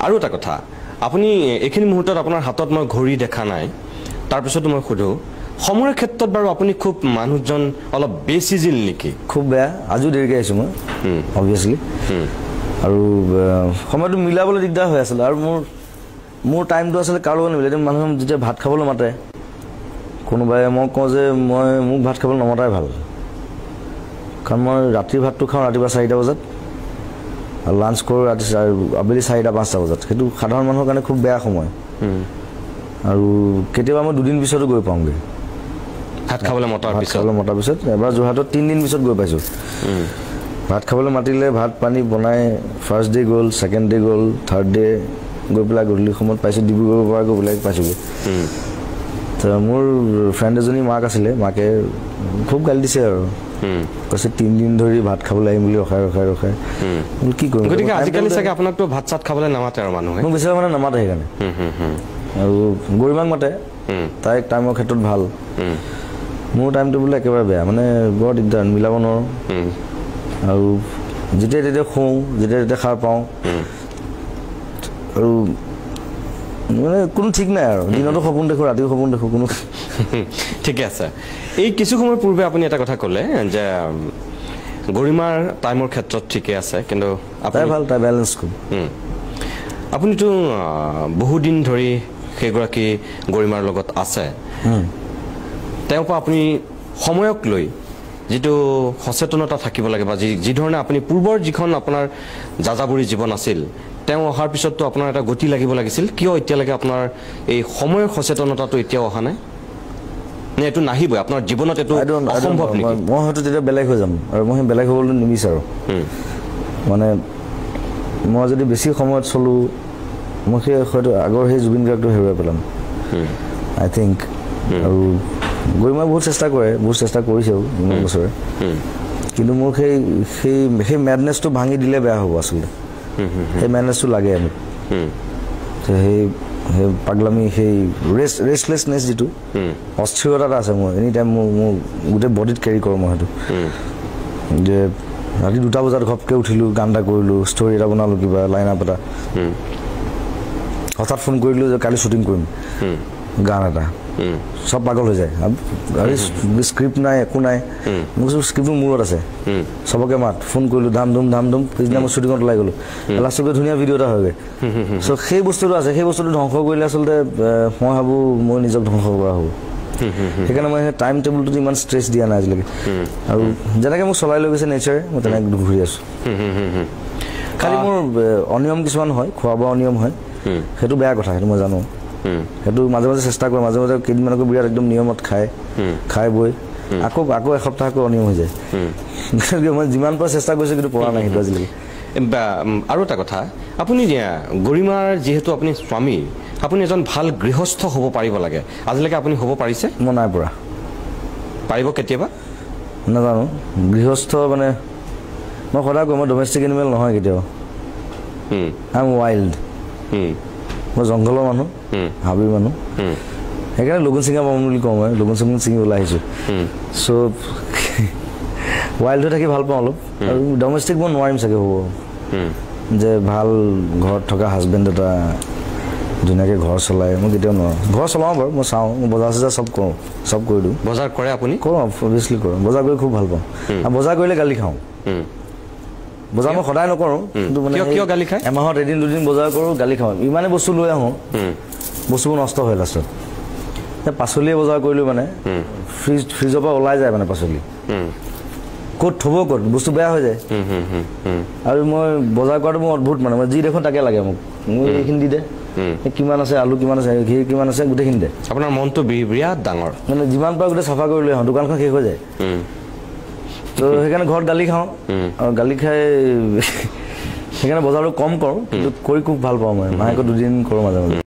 আৰু এটা কথা আপুনি এইখিনি মুহূৰ্তত আপোনাৰ হাতত মই ঘড়ী দেখা নাই তাৰ পিছতো মই খুদো সময়ৰ ক্ষেত্ৰত বাৰু আপুনি খুব মানুহজন অলপ বেছি জিল নেকি খুব বেয়া আজি দেৰিকৈ আহিছো মই অবভিয়াছলি আৰু সময়টো মিলাবলৈ দিগদাৰ হৈ আছিল আৰু মোৰ টাইমটো আছিল কাৰো নিমিলে মানুহে যেতিয়া ভাত খাবলৈ মাতে কোনোবাই মই কওঁ যে মোক ভাত খাবলৈ নমতাই ভাল কাৰণ মই ৰাতিৰ ভাতটো খাওঁ ৰাতিপুৱা 4টা বজাত আৰু লাঞ্চ কৰোঁ ৰাতি আবেলি 4টা 5টা বজাত সেইটো সাধাৰণ মানুহৰ কাৰণে খুব বেয়া সময় আৰু কেতিয়াবা মই 2 দিন পিছতো গৈ পাওঁগৈ ভাত খাবলৈ মতাৰ পিছত এবাৰ যোৰহাটত 3 দিন পিছত গৈ পাইছোঁ ভাত খাবলৈ মাতিলে ভাত পানী বনাই ফাৰ্ষ্ট ডে গ'ল ছেকেণ্ড ডে গ'ল থাৰ্ড ডে গৈ পেলাই গধূলি সময়ত পাইছোঁ ডিব্ৰুগড়ৰ পৰা গৈ পেলাই পাইছোঁগৈ তো মোৰ ফ্ৰেণ্ড এজনী মাক আছিলে মাকে খুব গালি দিছে আৰু কৈছে 3 দিন ধৰি ভাত খাবলৈ আহিম বুলি ৰখাই কি কৰিম গতিকে আজিকালি চাগে আপোনাকতো ভাত চাত খাবলৈ নামাতে আৰু মানুহে মোক বেছিভাগ মানে নামাতে সেইকাৰণে আৰু গৰিমাক মাতে তাইক টাইমৰ ক্ষেত্ৰত ভাল মোৰ টাইমটো বোলে একেবাৰে বেয়া মানে বৰ দিগদাৰ মিলাব নোৱাৰোঁ আৰু যেতিয়া তেতিয়া শুওঁ যেতিয়া তেতিয়া সাৰ পাওঁ আৰু মানে কোনো ঠিক নাই আৰু দিনতো সপোন দেখোঁ ৰাতিও সপোন দেখোঁ কোনো ঠিকে আছে এই কিছু সময় পূৰ্বে আপুনি এটা কথা ক'লে যে গৰিমাৰ টাইমৰ ক্ষেত্ৰত ঠিকে আছে কিন্তু তাই ভাল তাই বেলেঞ্চ খুব আপুনিতো বহুদিন ধৰি সেইগৰাকী গৰিমাৰ লগত আছে তেওঁৰ পৰা আপুনি সময়ক লৈ যেটো সচেতনতা থাকিব লাগে বা যি ধৰণে আপুনি পূৰ্বৰ যিখন আপোনাৰ যাযাবৰী জীৱন আছিল তেওঁ অহাৰ পিছততো আপোনাৰ এটা গতি লাগিব লাগিছিল কিয় এতিয়ালৈকে আপোনাৰ এই সময়ৰ সচেতনতাটো এতিয়াও অহা নাই নে এটো নাহিবই আপোনাৰ জীৱনত এটো অসম্ভৱ নেকি মই হয়তো তেতিয়া বেলেগ হৈ যাম আৰু মই বেলেগ হ'বলৈ নিবিচাৰোঁ মানে মই যদি বেছি সময়ত চলো মই হয়তো আগৰ সেই জুবিন গাৰ্গটো হেৰুৱাই পেলাম আই থিংক আৰু গৰিমাই বহুত চেষ্টা কৰিছেও ইমান বছৰে কিন্তু মোৰ সেই মেডনেছটো ভাঙি দিলে বেয়া হ'ব আচলতে সেই মেডনেছটো লাগে আমি সেই পাগলামি সেই ৰেষ্টলেছনেছ যিটো অস্থিৰতা এটা আছে মোৰ এনি টাইম মোৰ গোটেই বডিত কেৰি কৰোঁ মই সেইটো যে ৰাতি 2টা বজাত ঘপকৈ উঠিলোঁ গান এটা কৰিলোঁ ষ্টৰি এটা বনালোঁ কিবা লাইন আপ এটা হঠাৎ ফোন কৰিলোঁ যে কালি শ্বুটিং কৰিম গান এটা সব পাগল হৈ যায় আৰু স্ক্ৰিপ্ট নাই একো নাই মোৰ স্ক্ৰিপ্টটো মূৰত আছে সবকে মাত ফোন কৰিলোঁ ধাম ধুম পিছদিনা মই শ্বুটিঙত ওলাই গ'লোঁ লাষ্টকৈ ধুনীয়া ভিডিঅ' এটা হয়গৈ চ' সেই বস্তুটো আছে সেই বস্তুটো ধ্বংস কৰিলে আচলতে মই ভাবোঁ মই নিজক ধ্বংস কৰা হ'ব সেইকাৰণে মই সেই টাইম টেবুলটোত ইমান ষ্ট্ৰেছ দিয়া নাই আজিলৈকে আৰু যেনেকৈ মোক চলাই লৈ গৈছে নেচাৰে মই তেনেকৈ ঘূৰি আছোঁ খালি মোৰ অনিয়ম কিছুমান হয় খোৱা বোৱা অনিয়ম হয় সেইটো বেয়া কথা সেইটো মই জানো সেইটো মাজে মাজে চেষ্টা কৰে মাজে মাজে কেইদিনমানকৈ বিৰাট একদম নিয়মত খাই বৈ আকৌ এসপ্তাহ আকৌ অনিয়ম হৈ যায় মই যিমান পৰা চেষ্টা কৰিছোঁ কিন্তু পৰা নাই সেইটো আজিলৈকে আৰু এটা কথা আপুনি গৰিমাৰ যিহেতু আপুনি স্বামী আপুনি এজন ভাল গৃহস্থ হ'ব পাৰিব লাগে আজিলৈকে আপুনি হ'ব পাৰিছে মই নাই পৰা পাৰিব কেতিয়াবা নাজানো গৃহস্থ মানে মই সদায় কওঁ মই ডমেষ্টিক এনিমেল নহয় কেতিয়াবা আই এম ৱাইল্ড মই জংঘলৰ মানুহ হাবিৰ মানুহ সেইকাৰণে লগুণ চিঙা পাম বুলি কওঁ মই লগুণ চগুণ চিঙি ওলাই আহিছোঁ চ' ৱাইল্ড হৈ থাকি ভাল পাওঁ অলপ আৰু ডমেষ্টিক মই নোৱাৰিম চাগে হ'ব যে ভাল ঘৰত থকা হাজবেণ্ড এটা ধুনীয়াকৈ ঘৰ চলাই মই কেতিয়াও নোৱাৰোঁ ঘৰ চলাওঁ বাৰু মই চাওঁ মই বজাৰ চজাৰ চব কৰোঁ চব কৰি দিওঁ বজাৰ কৰে আপুনি কৰোঁ অভিয়াছলি কৰোঁ বজাৰ কৰি খুব ভাল পাওঁ আৰু বজাৰ কৰিলে গালি খাওঁ বজাৰ মই সদায় নকৰোঁ কিন্তু মানে কিয় গালি খায় এমাহত এদিন দুদিন বজাৰ কৰোঁ গালি খাওঁ ইমানে বস্তু লৈ আহোঁ বস্তুবোৰ নষ্ট হয় লাষ্টত পাচলিয়ে বজাৰ কৰিলোঁ মানে ফ্ৰিজৰ পৰা ওলাই যায় মানে পাচলি ক'ত থ'ব ক'ত বস্তু বেয়া হৈ যায় আৰু মই বজাৰ কৰাটো মোৰ অদ্ভুত মানে মই যি দেখোঁ তাকে লাগে মোক এইখিনি দি দে কিমান আছে আলু কিমান আছে ঘি কিমান আছে গোটেইখিনি দে আপোনাৰ মনটো বিৰাট ডাঙৰ মানে যিমান পাৰোঁ গোটেই চাফা কৰি লৈ আহোঁ দোকানখন শেষ হৈ যায় তো সেইকাৰণে ঘৰত গালি খাওঁ আৰু গালি খাই সেইকাৰণে বজাৰটো কম কৰোঁ কিন্তু কৰি খুব ভাল পাওঁ মই মাহেকত 2 দিন কৰোঁ মাজে মাজে